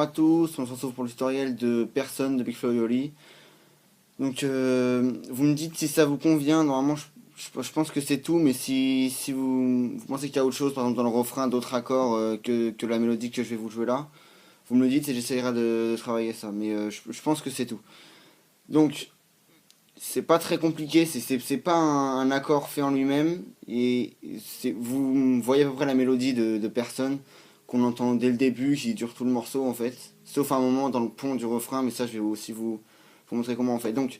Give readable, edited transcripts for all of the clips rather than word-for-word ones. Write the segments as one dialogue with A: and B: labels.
A: à tous, on se retrouve pour le tutoriel de Personne de Big Flo et Oli. Donc vous me dites si ça vous convient, normalement je pense que c'est tout, mais si vous pensez qu'il y a autre chose, par exemple dans le refrain, d'autres accords que la mélodie que je vais vous jouer là, vous me le dites et j'essaierai de travailler ça, mais je pense que c'est tout. Donc c'est pas très compliqué, c'est pas un accord fait en lui-même, et vous voyez à peu près la mélodie de Personne qu'on entend dès le début, qui dure tout le morceau en fait, sauf un moment dans le pont du refrain, mais ça je vais aussi vous montrer comment on fait. Donc,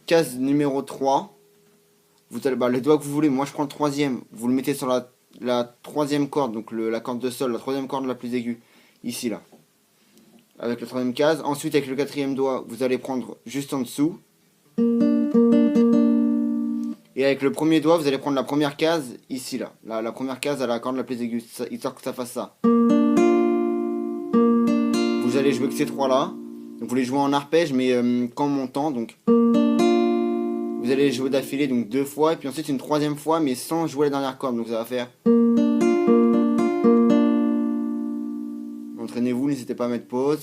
A: case numéro 3, vous avez les doigts que vous voulez, moi je prends le troisième, vous le mettez sur la troisième corde, donc la corde de sol, la troisième corde la plus aiguë, ici là, avec la troisième case. Ensuite avec le quatrième doigt, vous allez prendre juste en dessous. Et avec le premier doigt, vous allez prendre la première case ici là. La première case à la corde la plus aiguë, histoire que ça fasse ça. Vous allez jouer que ces trois là. Donc vous les jouez en arpège, mais qu'en montant. Donc vous allez jouer d'affilée, donc deux fois, et puis ensuite une troisième fois, mais sans jouer la dernière corde. Donc ça va faire. Entraînez-vous, n'hésitez pas à mettre pause.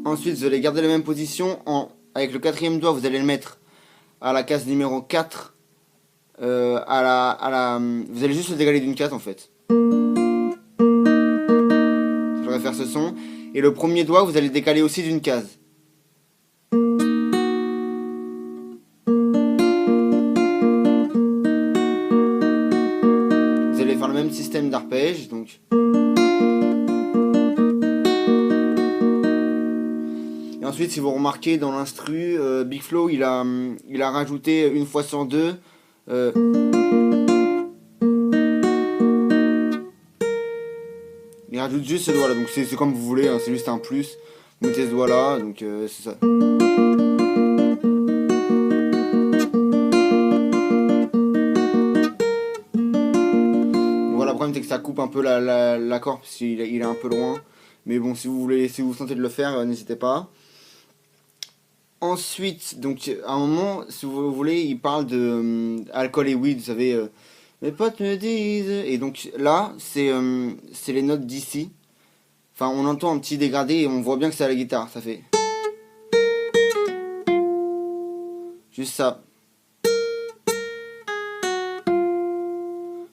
A: Ensuite, vous allez garder la même position. Avec le quatrième doigt, vous allez le mettre à la case numéro 4. Vous allez juste le décaler d'une case en fait. Je vais faire ce son. Et le premier doigt, vous allez le décaler aussi d'une case. Vous allez faire le même système d'arpège. Donc. Et ensuite, si vous remarquez dans l'instru, Big Flo, il a rajouté une fois sur deux. Il rajoute juste ce doigt là, donc c'est comme vous voulez, hein, c'est juste un plus. Vous mettez ce doigt là, donc c'est ça. Voilà, le problème c'est que ça coupe un peu l'accord parce qu'il est un peu loin. Mais bon, si vous sentez de le faire, n'hésitez pas. Ensuite, donc à un moment, si vous voulez, il parle de alcool et weed, vous savez. Mes potes me disent. Et donc là, c'est les notes d'ici. Enfin, on entend un petit dégradé et on voit bien que c'est à la guitare. Ça fait. Juste ça.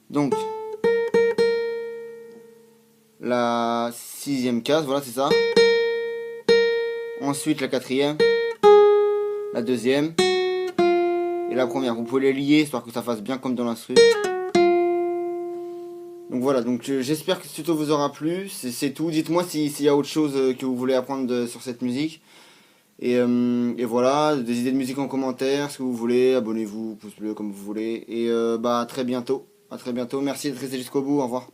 A: Donc. La sixième case, voilà, c'est ça. Ensuite, la quatrième. La deuxième. Et la première. Vous pouvez les lier, histoire que ça fasse bien comme dans l'instru. Donc voilà, donc j'espère que ce tuto vous aura plu, c'est tout. Dites-moi s'il y a autre chose que vous voulez apprendre sur cette musique. Et voilà, des idées de musique en commentaire, ce que vous voulez, abonnez-vous, pouce bleu comme vous voulez. Et à très bientôt, merci d'être resté jusqu'au bout, au revoir.